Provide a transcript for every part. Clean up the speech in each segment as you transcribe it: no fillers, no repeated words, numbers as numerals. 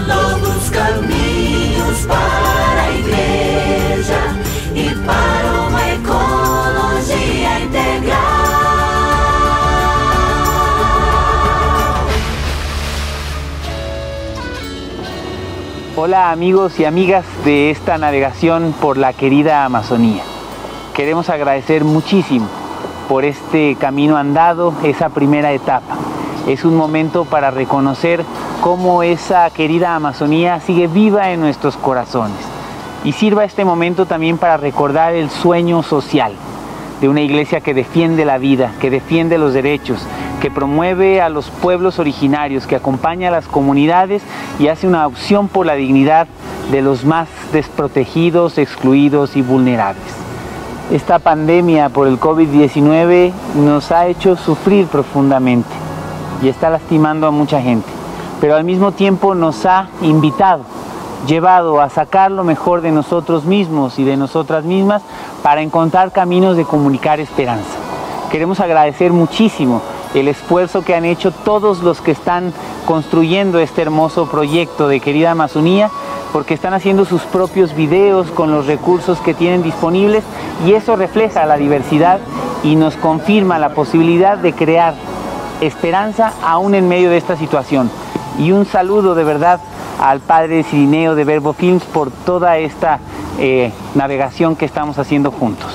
Novos caminhos para a igreja e para uma ecologia integral. Hola amigos y amigas de esta navegación por la querida Amazonía. Queremos agradecer muchísimo por este camino andado, esa primera etapa. Es un momento para reconocer cómo esa querida Amazonía sigue viva en nuestros corazones. Y sirva este momento también para recordar el sueño social de una iglesia que defiende la vida, que defiende los derechos, que promueve a los pueblos originarios, que acompaña a las comunidades y hace una opción por la dignidad de los más desprotegidos, excluidos y vulnerables. Esta pandemia por el COVID-19 nos ha hecho sufrir profundamente y está lastimando a mucha gente, pero al mismo tiempo nos ha llevado a sacar lo mejor de nosotros mismos y de nosotras mismas para encontrar caminos de comunicar esperanza. Queremos agradecer muchísimo el esfuerzo que han hecho todos los que están construyendo este hermoso proyecto de Querida Amazonía, porque están haciendo sus propios videos con los recursos que tienen disponibles y eso refleja la diversidad y nos confirma la posibilidad de crear esperanza aún en medio de esta situación. Y un saludo de verdad al padre Cirineo de Verbo Films por toda esta navegación que estamos haciendo juntos.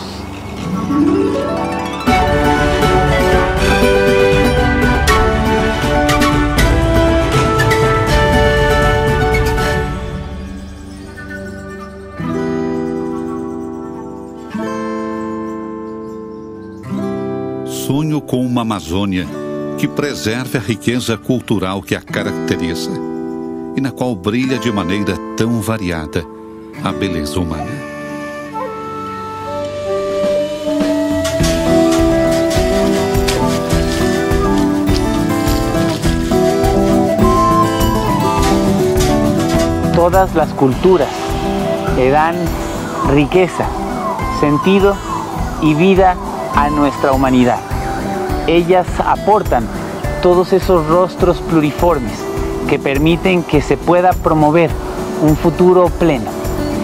Sonho com uma Amazônia que preserve a riqueza cultural que a caracteriza e na qual brilha de maneira tão variada a beleza humana. Todas las culturas le dan riqueza, sentido y vida a nuestra humanidad. Ellas aportan todos esos rostros pluriformes que permiten que se pueda promover un futuro pleno.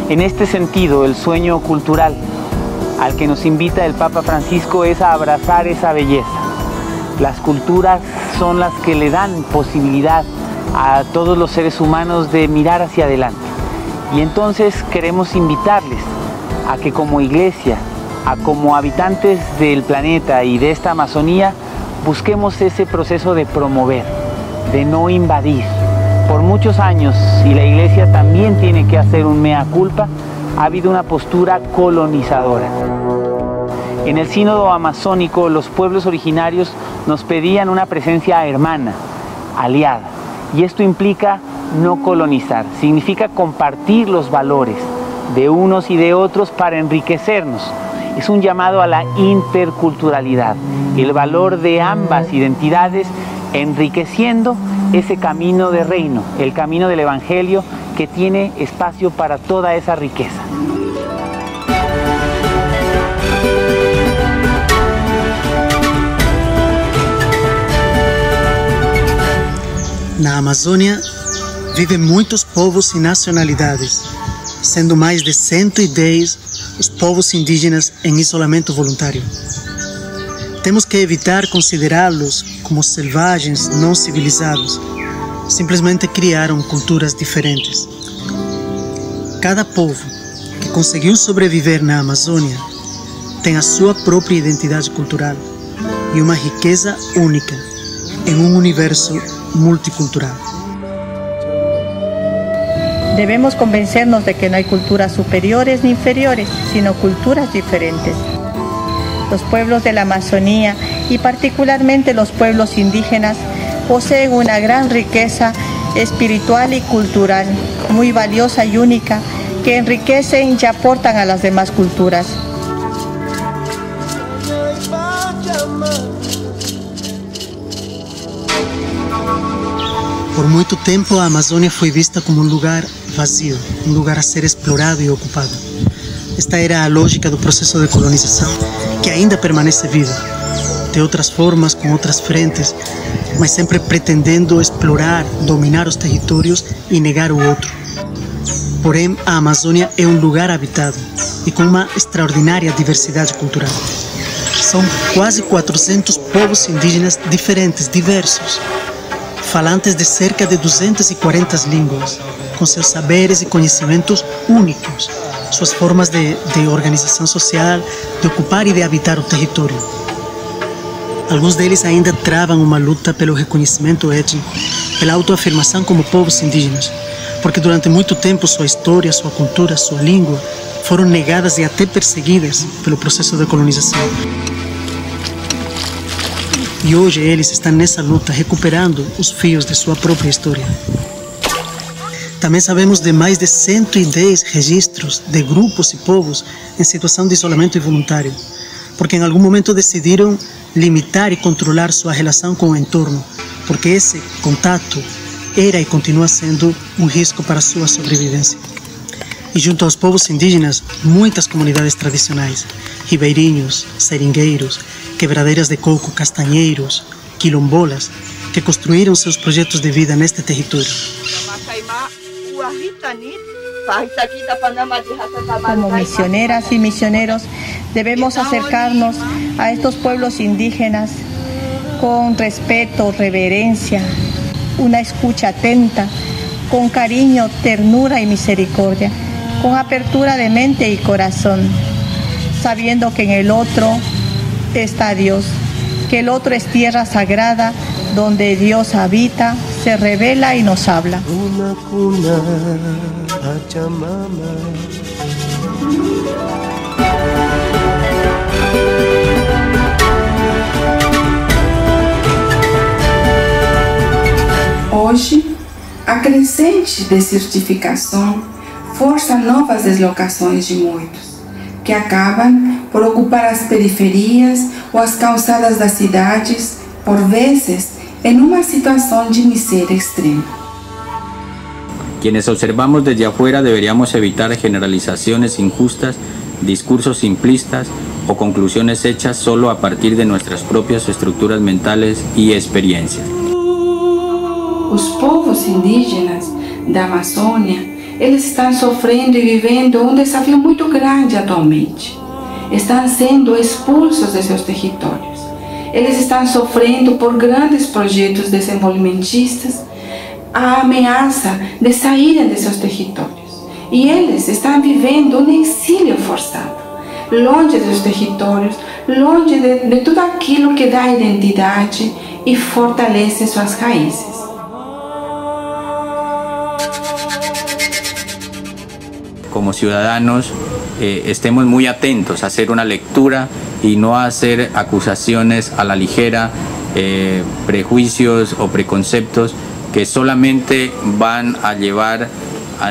En este sentido, el sueño cultural al que nos invita el Papa Francisco es a abrazar esa belleza. Las culturas son las que le dan posibilidad a todos los seres humanos de mirar hacia adelante. Y entonces queremos invitarles a que como iglesia, como habitantes del planeta y de esta Amazonía, busquemos ese proceso de promover, de no invadir. Por muchos años, y la iglesia también tiene que hacer un mea culpa, ha habido una postura colonizadora. En el sínodo amazónico, los pueblos originarios nos pedían una presencia hermana, aliada, y esto implica no colonizar, significa compartir los valores de unos y de otros para enriquecernos. Es un llamado a la interculturalidad, el valor de ambas identidades enriqueciendo ese camino de reino, el camino del Evangelio que tiene espacio para toda esa riqueza. Na Amazônia vivem muitos povos e nacionalidades, sendo mais de 110 os povos indígenas em isolamento voluntário. Temos que evitar considerá-los como selvagens não civilizados. Simplesmente criaram culturas diferentes. Cada povo que conseguiu sobreviver na Amazônia tem a sua própria identidade cultural e uma riqueza única em um universo multicultural. Debemos convencernos de que no hay culturas superiores ni inferiores, sino culturas diferentes. Los pueblos de la Amazonía y particularmente los pueblos indígenas poseen una gran riqueza espiritual y cultural, muy valiosa y única, que enriquecen y aportan a las demás culturas. Por muito tempo, a Amazônia foi vista como um lugar vazio, um lugar a ser explorado e ocupado. Esta era a lógica do processo de colonização, que ainda permanece viva, de outras formas, com outras frentes, mas sempre pretendendo explorar, dominar os territórios e negar o outro. Porém, a Amazônia é um lugar habitado e com uma extraordinária diversidade cultural. São quase 400 povos indígenas diferentes, diversos, falantes de cerca de 240 línguas, com seus saberes e conhecimentos únicos, suas formas de organização social, de ocupar e de habitar o território. Alguns deles ainda travam uma luta pelo reconhecimento étnico, pela autoafirmação como povos indígenas, porque durante muito tempo sua história, sua cultura, sua língua foram negadas e até perseguidas pelo processo de colonização. E hoje eles estão nessa luta recuperando os fios de sua própria história. Também sabemos de mais de 110 registros de grupos e povos em situação de isolamento involuntário, porque em algum momento decidiram limitar e controlar sua relação com o entorno, porque esse contato era e continua sendo um risco para sua sobrevivência. E junto aos povos indígenas, muitas comunidades tradicionais, ribeirinhos, seringueiros, quebradeiras de coco, castanheiros, quilombolas, que construíram seus projetos de vida neste território. Como misioneras y misioneros, debemos acercarnos a estos pueblos indígenas con respeto, reverencia, una escucha atenta, con cariño, ternura y misericordia, con apertura de mente y corazón, sabiendo que en el otro está Dios, que el otro es tierra sagrada donde Dios habita, se revela y nos habla. Hoje, a crescente desertificação força novas deslocações de muitos, que acabam por ocupar as periferias ou as calçadas das cidades, por vezes en una situación de miseria extrema. Quienes observamos desde afuera deberíamos evitar generalizaciones injustas, discursos simplistas o conclusiones hechas solo a partir de nuestras propias estructuras mentales y experiencias. Os povos indígenas da Amazônia, eles estão sofrendo e vivendo um desafio muito grande atualmente. Estão sendo expulsos de seus territórios. Eles estão sofrendo por grandes projetos desenvolvimentistas a ameaça de saírem de seus territórios. E eles estão vivendo um exílio forçado, longe dos territórios, longe de tudo aquilo que dá identidade e fortalece suas raízes. Como ciudadanos, estemos muy atentos a hacer una lectura y no a hacer acusaciones a la ligera, prejuicios o preconceptos que solamente van a llevar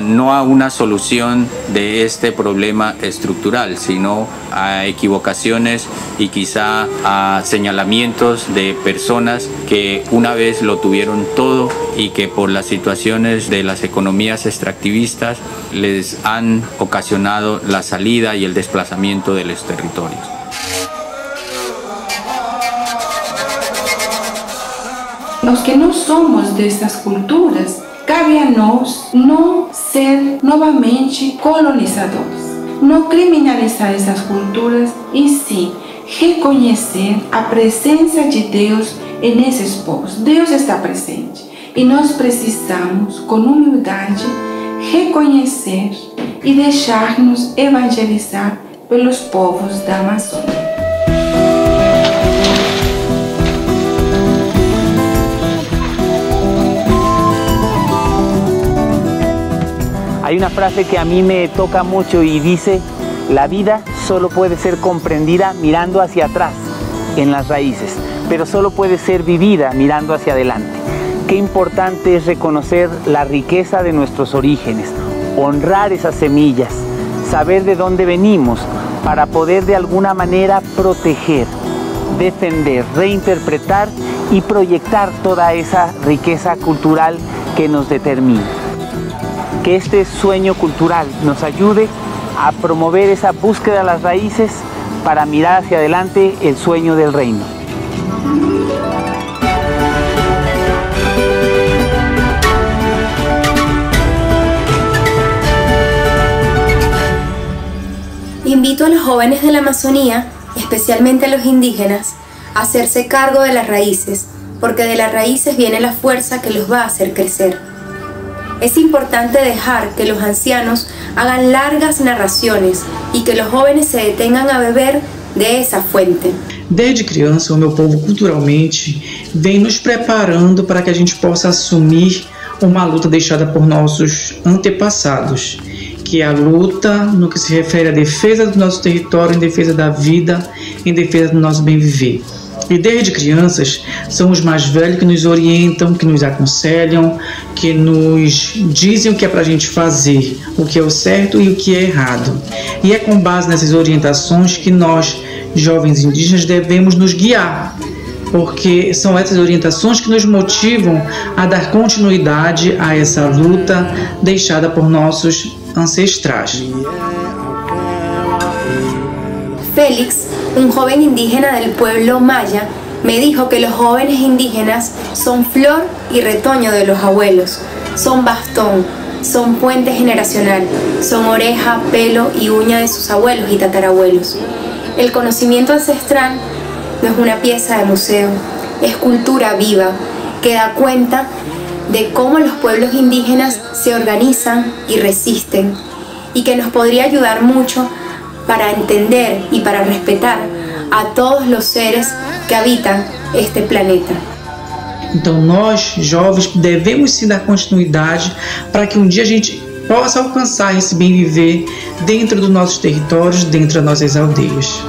no a una solución de este problema estructural, sino a equivocaciones y quizá a señalamientos de personas que una vez lo tuvieron todo y que por las situaciones de las economías extractivistas les han ocasionado la salida y el desplazamiento de los territorios. Los que no somos de estas culturas, cabe a nós não ser novamente colonizadores, não criminalizar essas culturas e sim reconhecer a presença de Deus nesses povos. Deus está presente e nós precisamos, com humildade, reconhecer e deixar-nos evangelizar pelos povos da Amazônia. Hay una frase que a mí me toca mucho y dice: la vida solo puede ser comprendida mirando hacia atrás, en las raíces, pero solo puede ser vivida mirando hacia adelante. Qué importante es reconocer la riqueza de nuestros orígenes, honrar esas semillas, saber de dónde venimos para poder de alguna manera proteger, defender, reinterpretar y proyectar toda esa riqueza cultural que nos determina. Que este sueño cultural nos ayude a promover esa búsqueda de las raíces para mirar hacia adelante el sueño del reino. Invito a los jóvenes de la Amazonía, especialmente a los indígenas, a hacerse cargo de las raíces, porque de las raíces viene la fuerza que los va a hacer crecer. Es importante dejar que los ancianos hagan largas narraciones y que los jóvenes se detengan a beber de esa fuente. Desde criança, o meu povo culturalmente vem nos preparando para que a gente possa assumir uma luta deixada por nossos antepassados, que é a luta no que se refere à defesa do nosso território, em defesa da vida, em defesa do nosso bem-viver. E desde crianças, são os mais velhos que nos orientam, que nos aconselham, que nos dizem o que é para a gente fazer, o que é o certo e o que é errado. E é com base nessas orientações que nós, jovens indígenas, devemos nos guiar, porque são essas orientações que nos motivam a dar continuidade a essa luta deixada por nossos ancestrais. Félix, un joven indígena del pueblo maya, me dijo que los jóvenes indígenas son flor y retoño de los abuelos, son bastón, son puente generacional, son oreja, pelo y uña de sus abuelos y tatarabuelos. El conocimiento ancestral no es una pieza de museo, es cultura viva que da cuenta de cómo los pueblos indígenas se organizan y resisten, y que nos podría ayudar mucho para entender y para respetar a todos los seres que habitan este planeta. Então nós, jovens, devemos sim dar continuidade para que um dia a gente possa alcançar esse bem viver dentro dos nossos territórios, dentro das nossas aldeias.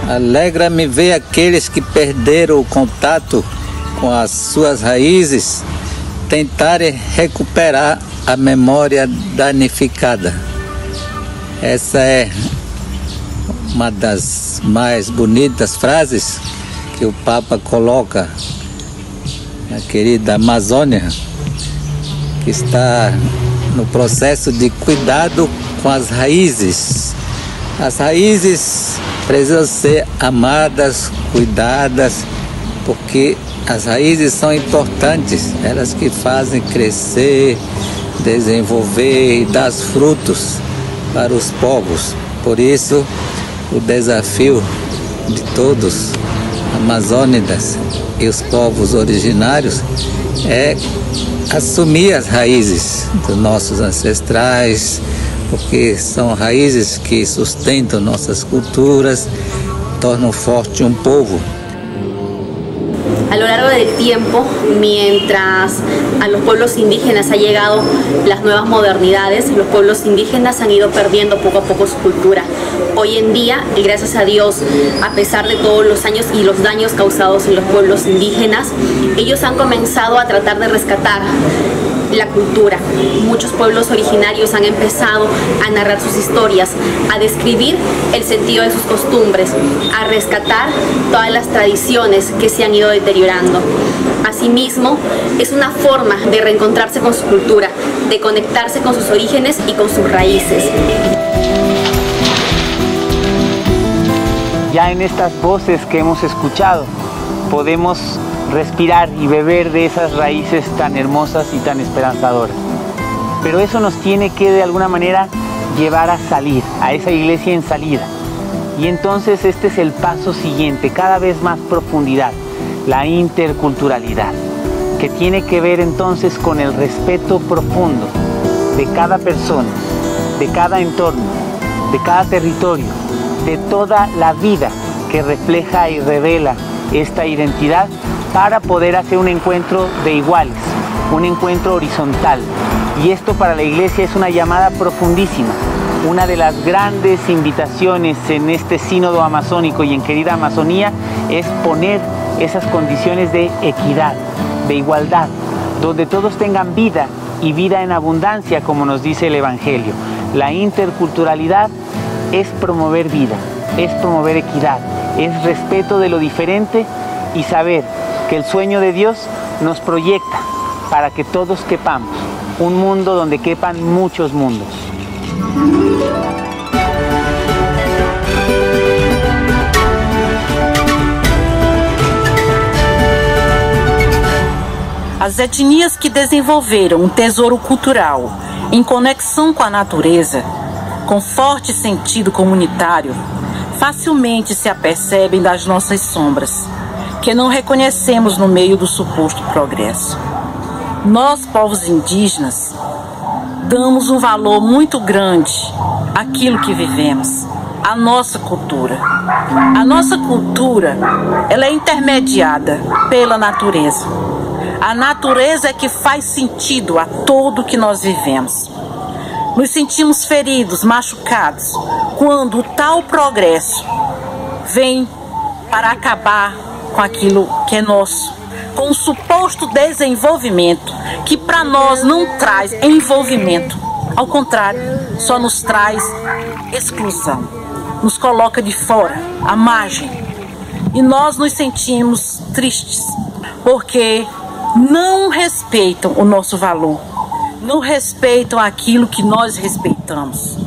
Alegra-me ver aqueles que perderam o contato com as suas raízes tentarem recuperar a memória danificada. Essa é uma das mais bonitas frases que o Papa coloca na querida Amazônia, que está no processo de cuidado com as raízes. As raízes precisam ser amadas, cuidadas, porque as raízes são importantes, elas que fazem crescer, desenvolver e dar frutos para os povos. Por isso, o desafio de todos, amazônidas e os povos originários, é assumir as raízes dos nossos ancestrais, porque são raízes que sustentam nossas culturas, tornam forte un povo. A lo largo del tiempo, mientras a los pueblos indígenas ha llegado las nuevas modernidades, los pueblos indígenas han ido perdiendo poco a poco su cultura. Hoy en día, y gracias a Dios, a pesar de todos los años y los daños causados en los pueblos indígenas, ellos han comenzado a tratar de rescatar la cultura. Muchos pueblos originarios han empezado a narrar sus historias, a describir el sentido de sus costumbres, a rescatar todas las tradiciones que se han ido deteriorando. Asimismo, es una forma de reencontrarse con su cultura, de conectarse con sus orígenes y con sus raíces. Ya en estas voces que hemos escuchado, podemos respirar y beber de esas raíces tan hermosas y tan esperanzadoras. Pero eso nos tiene que de alguna manera llevar a salir, a esa iglesia en salida. Y entonces este es el paso siguiente, cada vez más profundidad, la interculturalidad, que tiene que ver entonces con el respeto profundo de cada persona, de cada entorno, de cada territorio, de toda la vida que refleja y revela esta identidad, para poder hacer un encuentro de iguales, un encuentro horizontal. Y esto para la iglesia es una llamada profundísima, Una de las grandes invitaciones en este sínodo amazónico y en Querida Amazonía es poner esas condiciones de equidad, de igualdad, donde todos tengan vida y vida en abundancia, como nos dice el Evangelio. La interculturalidad es promover vida, es promover equidad, es respeto de lo diferente y saber que el sueño de Dios nos proyecta para que todos quepamos, un mundo donde quepan muchos mundos. As etnias que desenvolveram tesouro cultural em conexão com a natureza, com forte sentido comunitário, facilmente se apercebem das nossas sombras, que não reconhecemos no meio do suposto progresso. Nós, povos indígenas, damos um valor muito grande àquilo que vivemos, à nossa cultura. A nossa cultura, ela é intermediada pela natureza. A natureza é que faz sentido a tudo que nós vivemos. Nos sentimos feridos, machucados, quando tal progresso vem para acabar com aquilo que é nosso, com o suposto desenvolvimento, que para nós não traz envolvimento. Ao contrário, só nos traz exclusão, nos coloca de fora, à margem. E nós nos sentimos tristes, porque não respeitam o nosso valor, não respeitam aquilo que nós respeitamos.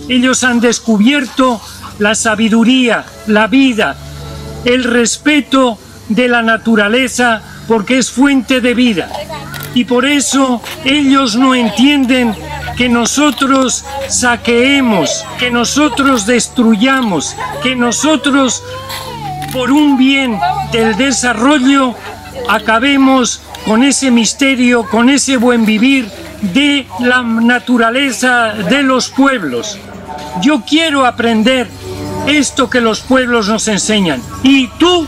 Ellos han descubierto la sabiduría, la vida, el respeto de la naturaleza, porque es fuente de vida. Y por eso ellos no entienden que nosotros saqueemos, que nosotros destruyamos, que nosotros, por un bien del desarrollo, acabemos con ese misterio, con ese buen vivir de la naturaleza de los pueblos. Yo quiero aprender esto que los pueblos nos enseñan. ¿Y tú?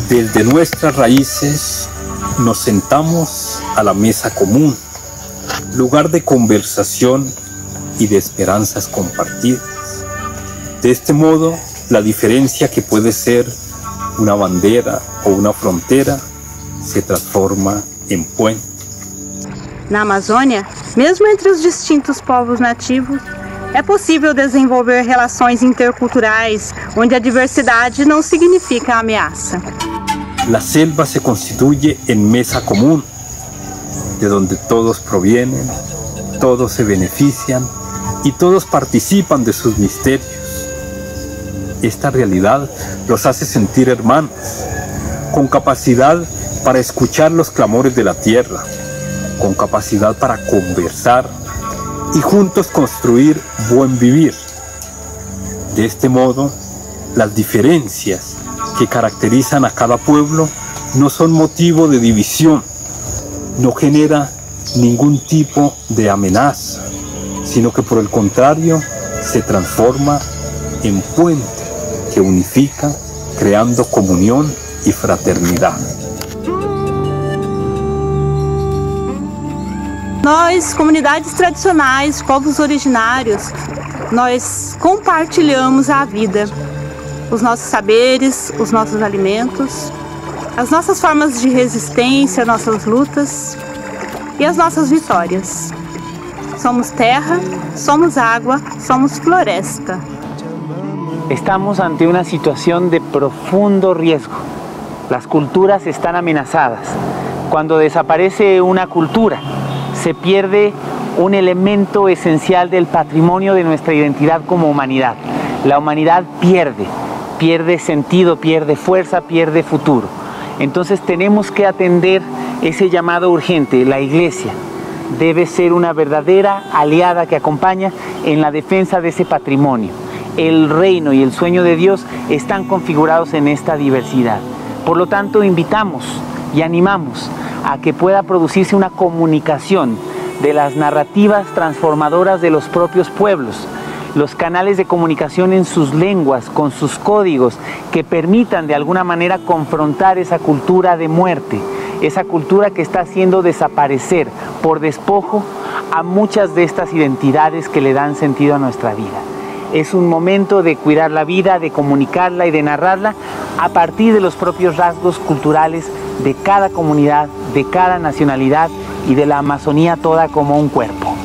Desde nuestras raíces nos sentamos a la mesa común, lugar de conversación y de esperanzas compartidas. De este modo, la diferencia que puede ser una bandera o una frontera se transforma em puente. Na Amazônia, mesmo entre os distintos povos nativos, é possível desenvolver relações interculturais onde a diversidade não significa ameaça. La selva se constituye en mesa común, de donde todos provienen, todos se benefician y todos participan de sus misterios. Esta realidad los hace sentir hermanos, con capacidad para escuchar los clamores de la tierra, con capacidad para conversar y juntos construir buen vivir. De este modo, las diferencias que caracterizan a cada pueblo no son motivo de división, no genera ningún tipo de amenaza, sino que por el contrario se transforma en puente que unifica, creando comunión y fraternidad. Nós, comunidades tradicionais, povos originários, nós compartilhamos a vida, os nossos saberes, os nossos alimentos, as nossas formas de resistência, nossas lutas e as nossas vitórias. Somos terra, somos água, somos floresta. Estamos ante una situación de profundo riesgo. Las culturas están amenazadas. Cuando desaparece una cultura, se pierde un elemento esencial del patrimonio de nuestra identidad como humanidad. La humanidad pierde sentido, pierde fuerza, pierde futuro. Entonces tenemos que atender ese llamado urgente. La Iglesia debe ser una verdadera aliada que acompaña en la defensa de ese patrimonio. El reino y el sueño de Dios están configurados en esta diversidad. Por lo tanto, invitamos y animamos a que pueda producirse una comunicación de las narrativas transformadoras de los propios pueblos. los canales de comunicación en sus lenguas, con sus códigos, que permitan de alguna manera confrontar esa cultura de muerte, esa cultura que está haciendo desaparecer por despojo a muchas de estas identidades que le dan sentido a nuestra vida. Es un momento de cuidar la vida, de comunicarla y de narrarla a partir de los propios rasgos culturales de cada comunidad, de cada nacionalidad y de la Amazonía toda como un cuerpo.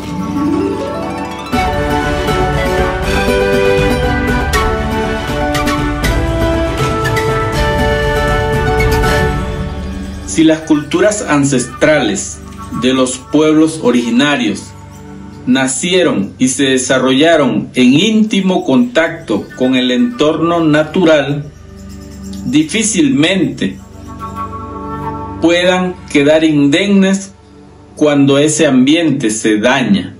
Si las culturas ancestrales de los pueblos originarios nacieron y se desarrollaron en íntimo contacto con el entorno natural, difícilmente puedan quedar indemnes cuando ese ambiente se daña.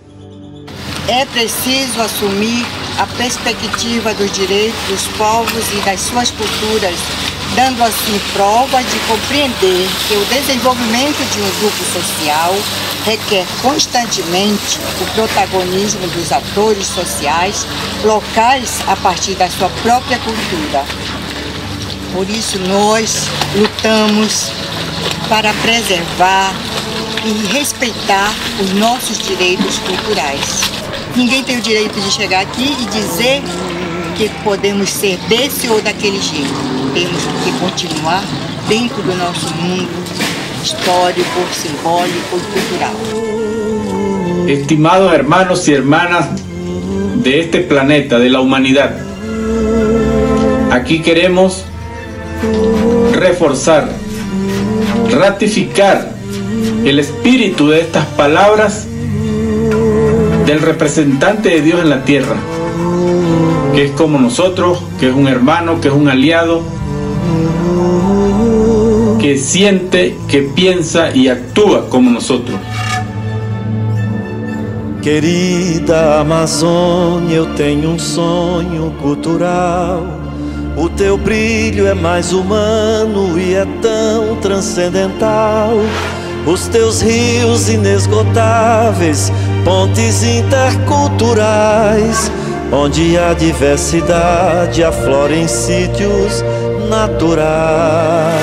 É preciso assumir a perspectiva dos direitos dos povos e das suas culturas, dando assim prova de compreender que o desenvolvimento de um grupo social requer constantemente o protagonismo dos atores sociais locais a partir da sua própria cultura. Por isso nós lutamos para preservar e respeitar os nossos direitos culturais. Ninguém tem o direito de chegar aqui e dizer que podemos ser desse ou daquele jeito. Temos que continuar dentro do nosso mundo histórico, simbólico y cultural. Estimados hermanos y hermanas de este planeta, de la humanidad, aquí queremos reforzar, ratificar el espíritu de estas palabras del representante de Dios en la tierra, que es como nosotros, que es un hermano, que es un aliado, que siente, que piensa y actúa como nosotros. Querida Amazônia, eu tenho sonho cultural. O teu brilho é mais humano e é tão transcendental. Os teus rios inesgotáveis, pontes interculturais, onde a diversidade aflora em sítios naturais.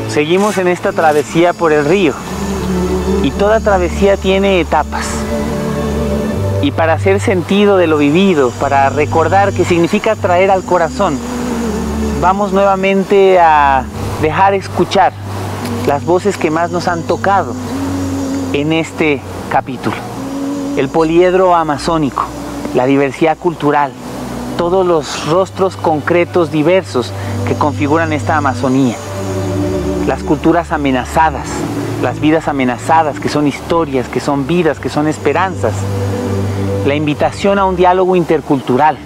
Seguimos en esta travesía por el río y toda travesía tiene etapas. Y para hacer sentido de lo vivido, para recordar qué significa traer al corazón, vamos nuevamente a dejar escuchar las voces que más nos han tocado en este capítulo. El poliedro amazónico, la diversidad cultural, todos los rostros concretos diversos que configuran esta Amazonía. Las culturas amenazadas, las vidas amenazadas, que son historias, que son vidas, que son esperanzas. La invitación a un diálogo intercultural,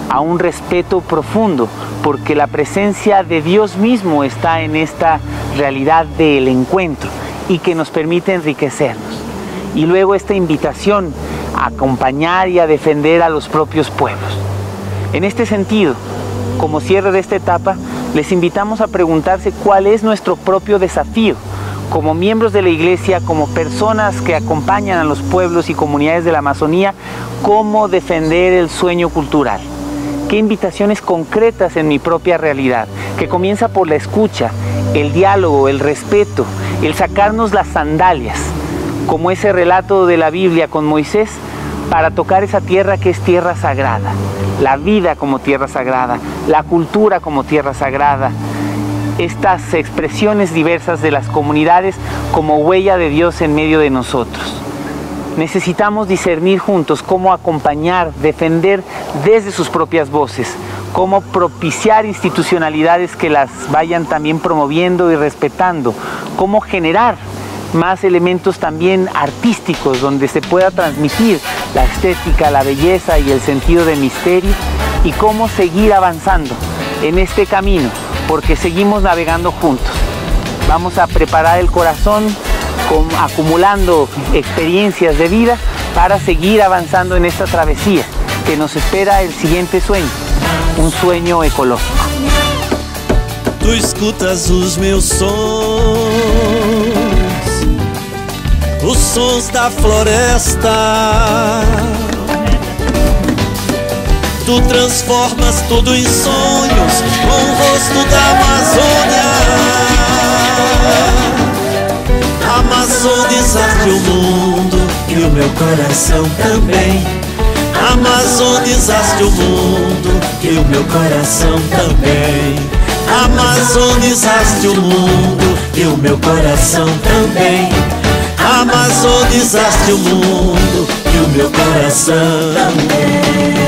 a un respeto profundo, porque la presencia de Dios mismo está en esta realidad del encuentro y que nos permite enriquecernos. Y luego esta invitación a acompañar y a defender a los propios pueblos. En este sentido, como cierre de esta etapa, les invitamos a preguntarse cuál es nuestro propio desafío como miembros de la Iglesia, como personas que acompañan a los pueblos y comunidades de la Amazonía, cómo defender el sueño cultural. Qué invitaciones concretas en mi propia realidad, que comienza por la escucha, el diálogo, el respeto, el sacarnos las sandalias, como ese relato de la Biblia con Moisés, para tocar esa tierra que es tierra sagrada, la vida como tierra sagrada, la cultura como tierra sagrada, estas expresiones diversas de las comunidades como huella de Dios en medio de nosotros. Necesitamos discernir juntos cómo acompañar, defender desde sus propias voces, cómo propiciar institucionalidades que las vayan también promoviendo y respetando, cómo generar más elementos también artísticos donde se pueda transmitir la estética, la belleza y el sentido de misterio, y cómo seguir avanzando en este camino, porque seguimos navegando juntos. Vamos a preparar el corazón acumulando experiencias de vida para seguir avanzando en esta travesía que nos espera el siguiente sueño, un sueño ecológico. Tu escutas os meus sons, os sons da floresta, Tu transformas tudo em sonhos com o rosto da Amazônia. Amazonizaste o mundo e o meu coração também. Amazonizaste o mundo e o meu coração também. Amazonizaste o mundo e o meu coração também. Amazonizaste o mundo e o meu coração também.